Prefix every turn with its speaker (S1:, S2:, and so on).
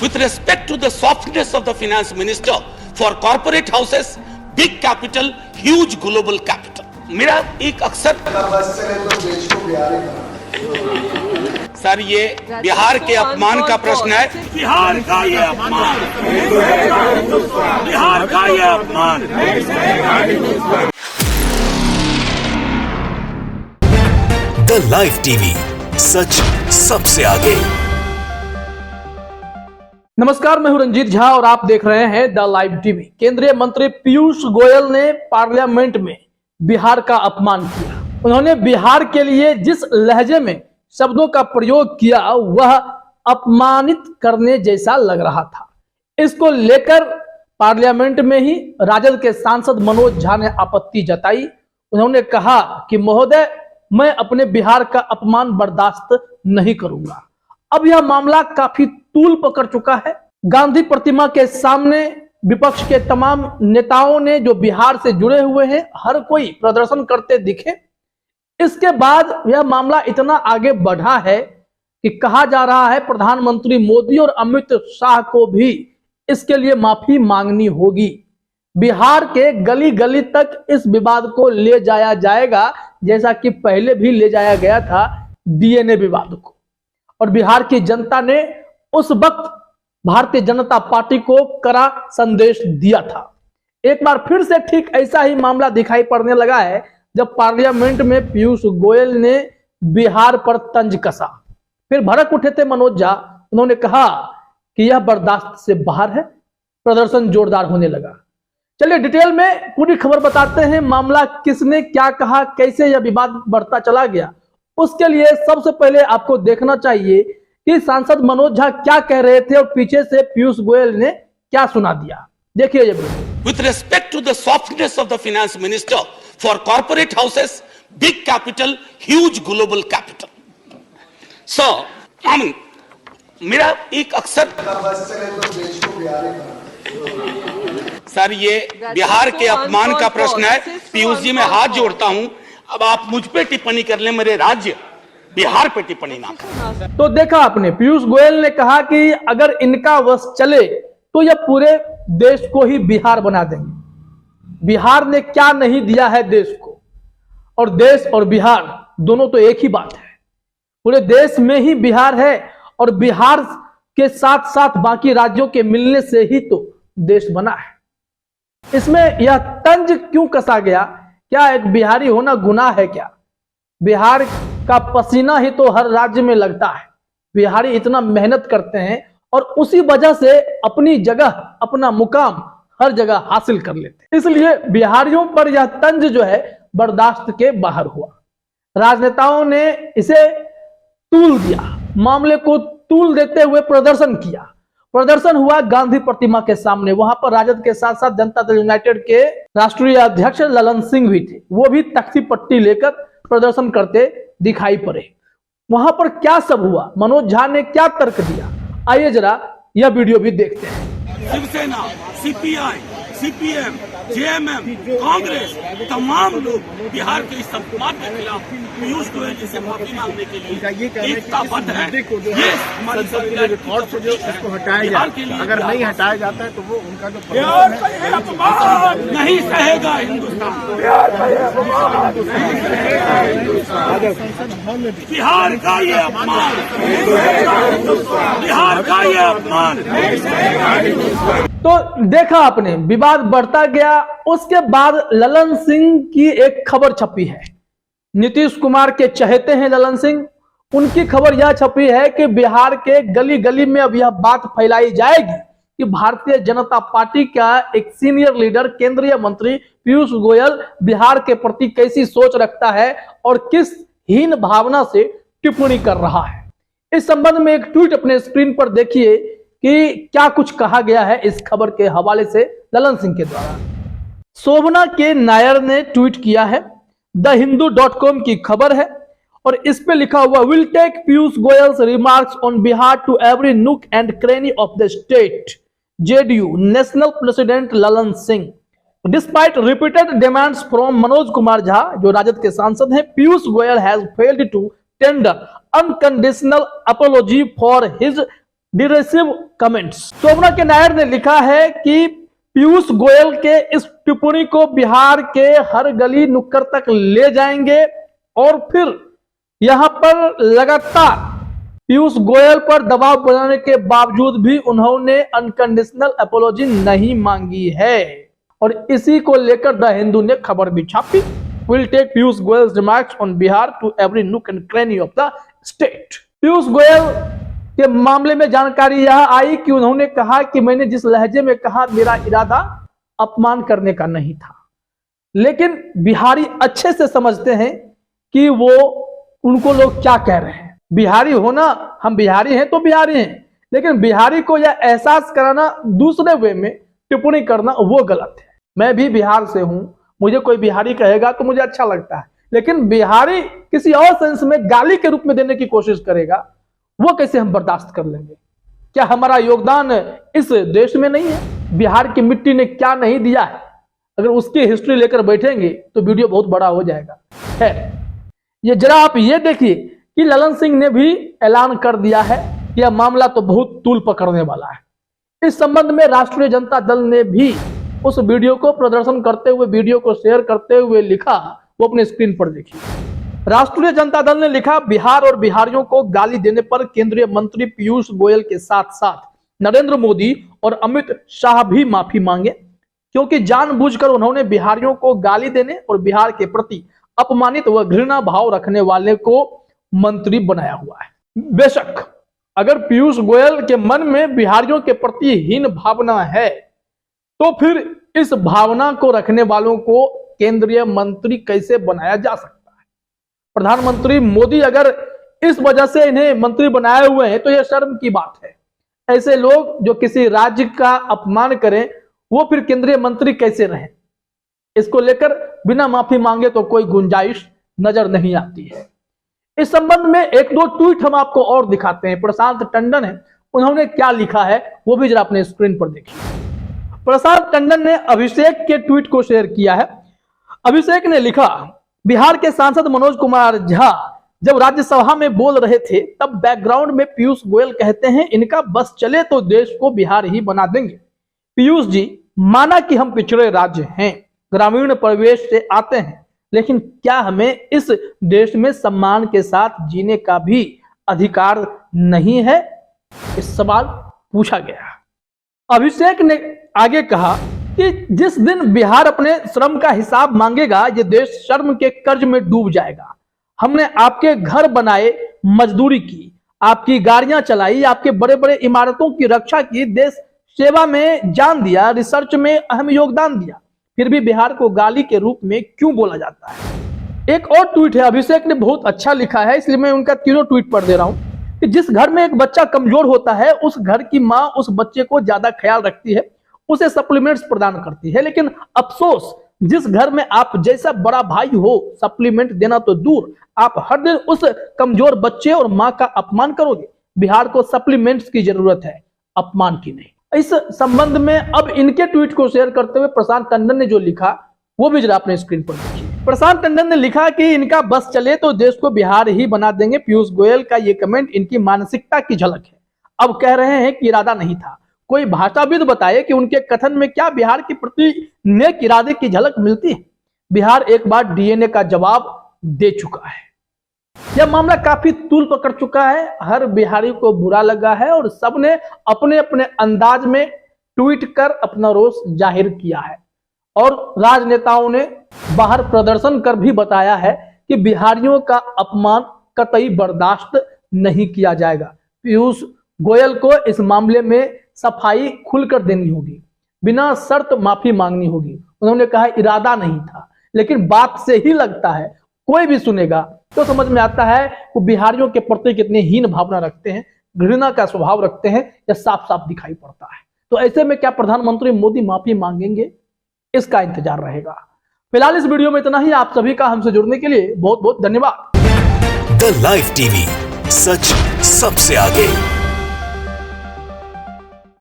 S1: With respect to the softness of the finance minister for corporate houses, big capital, huge global capital. मेरा एक अक्सर sir ये बिहार के अपमान का प्रश्न है। बिहार का ये अपमान, बिहार का ये अपमान।
S2: द लाइव टीवी, सच सबसे आगे।
S3: नमस्कार, मैं हूं रंजीत झा और आप देख रहे हैं द लाइव टीवी। केंद्रीय मंत्री पीयूष गोयल ने पार्लियामेंट में बिहार का अपमान किया। उन्होंने बिहार के लिए जिस लहजे में शब्दों का प्रयोग किया वह अपमानित करने जैसा लग रहा था। इसको लेकर पार्लियामेंट में ही राजद के सांसद मनोज झा ने आपत्ति जताई। उन्होंने कहा कि महोदय, मैं अपने बिहार का अपमान बर्दाश्त नहीं करूंगा। अब यह मामला काफी तूल पकड़ चुका है। गांधी प्रतिमा के सामने विपक्ष के तमाम नेताओं ने जो बिहार से जुड़े हुए हैं, हर कोई प्रदर्शन करते दिखे। इसके बाद यह मामला इतना आगे बढ़ा है कि कहा जा रहा है प्रधानमंत्री मोदी और अमित शाह को भी इसके लिए माफी मांगनी होगी। बिहार के गली गली तक इस विवाद को ले जाया जाएगा, जैसा कि पहले भी ले जाया गया था डीएनए विवाद को। और बिहार की जनता ने उस वक्त भारतीय जनता पार्टी को कड़ा संदेश दिया था। एक बार फिर से ठीक ऐसा ही मामला दिखाई पड़ने लगा है जब पार्लियामेंट में पीयूष गोयल ने बिहार पर तंज कसा। फिर भड़क उठे थे मनोज झा। उन्होंने कहा कि यह बर्दाश्त से बाहर है। प्रदर्शन जोरदार होने लगा। चलिए डिटेल में पूरी खबर बताते हैं। मामला किसने क्या कहा, कैसे यह विवाद बढ़ता चला गया, उसके लिए सबसे पहले आपको देखना चाहिए कि सांसद मनोज झा क्या कह रहे थे और पीछे से पीयूष गोयल ने क्या सुना दिया। देखिए ये video.
S1: With respect to the softness of the finance minister for corporate houses, big capital, huge global capital. So, मेरा एक अक्सर सर ये बिहार के अपमान का प्रश्न है। पीयूष जी मैं हाथ जोड़ता हूं, अब आप मुझ पे टिप्पणी कर ले, मेरे राज्य बिहार पे टिप्पणी ना करें।
S3: तो देखा आपने, पीयूष गोयल ने कहा कि अगर इनका वश चले तो यह पूरे देश को ही बिहार बना देंगे। बिहार ने क्या नहीं दिया है देश को, और देश और बिहार दोनों तो एक ही बात है। पूरे देश में ही बिहार है और बिहार के साथ साथ बाकी राज्यों के मिलने से ही तो देश बना है। इसमें यह तंज क्यों कसा गया? क्या एक बिहारी होना गुनाह है क्या? बिहार का पसीना ही तो हर राज्य में लगता है। बिहारी इतना मेहनत करते हैं और उसी वजह से अपनी जगह, अपना मुकाम हर जगह हासिल कर लेते हैं। इसलिए बिहारियों पर यह तंज जो है बर्दाश्त के बाहर हुआ। राजनेताओं ने इसे तूल दिया, मामले को तूल देते हुए प्रदर्शन किया। प्रदर्शन हुआ गांधी प्रतिमा के सामने। वहां पर राजद के साथ साथ जनता दल यूनाइटेड के राष्ट्रीय अध्यक्ष ललन सिंह भी थे। वो भी तख्ती पट्टी लेकर प्रदर्शन करते दिखाई पड़े। वहां पर क्या सब हुआ, मनोज झा ने क्या तर्क दिया, आइए जरा यह वीडियो भी देखते हैं।
S1: Shiv Sena, CPI, CPM, JMM, Congress, तमाम लोग बिहार के इस अपमान के खिलाफ पीयूष गोयल जी से माफी मांगने के लिए एकताबद्ध है। ये हमारी
S4: रिकॉर्ड से जो इसको हटाया जाए, अगर नहीं हटाया जाता है तो वो उनका जो
S1: नहीं सहेगा हिंदुस्तान। बिहार का ये अपमान, बिहार का ये अपमान।
S3: तो देखा आपने, विवाद बढ़ता गया। उसके बाद ललन सिंह की एक खबर छपी है। नीतीश कुमार के चहेते हैं ललन सिंह। उनकी खबर यह छपी है कि बिहार के गली गली में अब यह बात फैलाई जाएगी कि भारतीय जनता पार्टी का एक सीनियर लीडर, केंद्रीय मंत्री पीयूष गोयल बिहार के प्रति कैसी सोच रखता है और किस हीन भावना से टिप्पणी कर रहा है। इस संबंध में एक ट्वीट अपने स्क्रीन पर देखिए कि क्या कुछ कहा गया है इस खबर के हवाले से ललन सिंह के द्वारा। शोभना के नायर ने ट्वीट किया है। thehindu.com की खबर है और इस पे लिखा हुआ, will take Piyush Goyal's remarks on Bihar to every nook and cranny of the state. JDU national president Lalan Singh. Despite repeated demands from Manoj Kumar Jha, जो राजद के सांसद हैं, Piyush Goyal has failed to tender unconditional apology for his derisive comments. Shobhana K Nair ने लिखा है कि पीयूष गोयल के इस टिप्पणी को बिहार के हर गली नुक्कड़ तक ले जाएंगे और फिर यहां पर लगातार पीयूष गोयल पर दबाव बनाने के बावजूद भी उन्होंने अनकंडीशनल अपॉलॉजी नहीं मांगी है और इसी को लेकर द हिंदू ने खबर भी छापी। Will take Piyush Goyal's remarks on Bihar to every nook and cranny of the state. Piyush Goyal के मामले में जानकारी यह आई कि उन्होंने कहा कि मैंने जिस लहजे में कहा मेरा इरादा अपमान करने का नहीं था, लेकिन बिहारी अच्छे से समझते हैं कि वो उनको लोग क्या कह रहे हैं। बिहारी होना, हम बिहारी हैं तो बिहारी हैं, लेकिन बिहारी को यह एहसास कराना, दूसरे वे में टिप्पणी करना वो गलत है। मैं भी बिहार से हूं, मुझे कोई बिहारी कहेगा तो मुझे अच्छा लगता है, लेकिन बिहारी किसी और सेंस में गाली के रूप में देने की कोशिश करेगा, वो कैसे हम बर्दाश्त कर लेंगे? क्या हमारा योगदान इस देश में नहीं है? बिहार की मिट्टी ने क्या नहीं दिया है? अगर उसकी हिस्ट्री लेकर बैठेंगे तो वीडियो बहुत बड़ा हो जाएगा। है ये जरा आप ये देखिए कि ललन सिंह ने भी ऐलान कर दिया है कि यह मामला तो बहुत तूल पकड़ने वाला है। इस संबंध में राष्ट्रीय जनता दल ने भी उस वीडियो को प्रदर्शन करते हुए, वीडियो को शेयर करते हुए लिखा, वो अपने स्क्रीन पर देखिए। राष्ट्रीय जनता दल ने लिखा, बिहार और बिहारियों को गाली देने पर केंद्रीय मंत्री पीयूष गोयल के साथ साथ नरेंद्र मोदी और अमित शाह भी माफी मांगे, क्योंकि जानबूझकर उन्होंने बिहारियों को गाली देने और बिहार के प्रति अपमानित व घृणा भाव रखने वाले को मंत्री बनाया हुआ है। बेशक अगर पीयूष गोयल के मन में बिहारियों के प्रति हीन भावना है, तो फिर इस भावना को रखने वालों को केंद्रीय मंत्री कैसे बनाया जा सकता है? प्रधानमंत्री मोदी अगर इस वजह से इन्हें मंत्री बनाए हुए हैं तो यह शर्म की बात है। ऐसे लोग जो किसी राज्य का अपमान करें, वो फिर केंद्रीय मंत्री कैसे रहें? इसको लेकर बिना माफी मांगे तो कोई गुंजाइश नजर नहीं आती है। इस संबंध में एक दो ट्वीट हम आपको और दिखाते हैं। प्रशांत टंडन है, उन्होंने क्या लिखा है वो भी जरा अपने स्क्रीन पर देखिए। प्रशांत टंडन ने अभिषेक के ट्वीट को शेयर किया है। अभिषेक ने लिखा, बिहार के सांसद मनोज कुमार झा जब राज्यसभा में बोल रहे थे तब बैकग्राउंड में पीयूष गोयल कहते हैं इनका बस चले तो देश को बिहार ही बना देंगे। पीयूष जी, माना कि हम पिछड़े राज्य हैं, ग्रामीण परिवेश से आते हैं, लेकिन क्या हमें इस देश में सम्मान के साथ जीने का भी अधिकार नहीं है? इस सवाल पूछा गया। अभिषेक ने आगे कहा कि जिस दिन बिहार अपने श्रम का हिसाब मांगेगा, ये देश शर्म के कर्ज में डूब जाएगा। हमने आपके घर बनाए, मजदूरी की, आपकी गाड़ियां चलाई, आपके बड़े बड़े इमारतों की रक्षा की, देश सेवा में जान दिया, रिसर्च में अहम योगदान दिया, फिर भी बिहार को गाली के रूप में क्यों बोला जाता है? एक और ट्वीट है, अभिषेक ने बहुत अच्छा लिखा है, इसलिए मैं उनका तीनों ट्वीट पढ़ दे रहा हूं कि जिस घर में एक बच्चा कमजोर होता है, उस घर की माँ उस बच्चे को ज्यादा ख्याल रखती है, उसे सप्लीमेंट्स प्रदान करती है, लेकिन अफसोस जिस घर में आप जैसा बड़ा भाई हो, सप्लीमेंट देना तो दूर, आप हर दिन उस कमजोर बच्चे और मां का अपमान करोगे। बिहार को सप्लीमेंट्स की जरूरत है, अपमान की नहीं। इस संबंध में अब इनके ट्वीट को शेयर करते हुए प्रशांत टंडन ने जो लिखा वो भी जरा अपने स्क्रीन पर देखिए। प्रशांत टंडन ने लिखा कि इनका बस चले तो देश को बिहार ही बना देंगे। पीयूष गोयल का ये कमेंट इनकी मानसिकता की झलक है। अब कह रहे हैं कि इरादा नहीं था। कोई भाषाविद बताए कि उनके कथन में क्या बिहार के प्रति नेक इरादे की झलक मिलती है? बिहार एक बार डीएनए का जवाब दे चुका है। यह मामला काफी तूल पकड़ चुका है, हर बिहारी को बुरा लगा है और सबने अपने अपने अंदाज में ट्वीट कर अपना रोष जाहिर किया है और राजनेताओं ने बाहर प्रदर्शन कर भी बताया है कि बिहारियों का अपमान कतई बर्दाश्त नहीं किया जाएगा। पीयूष गोयल को इस मामले में सफाई खुलकर देनी होगी, बिना शर्त माफी मांगनी होगी। उन्होंने कहा इरादा नहीं था, लेकिन बात से ही लगता है, कोई भी सुनेगा तो समझ में आता है वो बिहारियों के प्रति कितनी हीन भावना रखते हैं, घृणा का स्वभाव रखते हैं, यह साफ साफ दिखाई पड़ता है। तो ऐसे में क्या प्रधानमंत्री मोदी माफी मांगेंगे? इसका इंतजार रहेगा। फिलहाल इस वीडियो में इतना ही। आप सभी का हमसे जुड़ने के लिए बहुत बहुत धन्यवाद।
S2: द लाइव टीवी, सच सबसे आगे।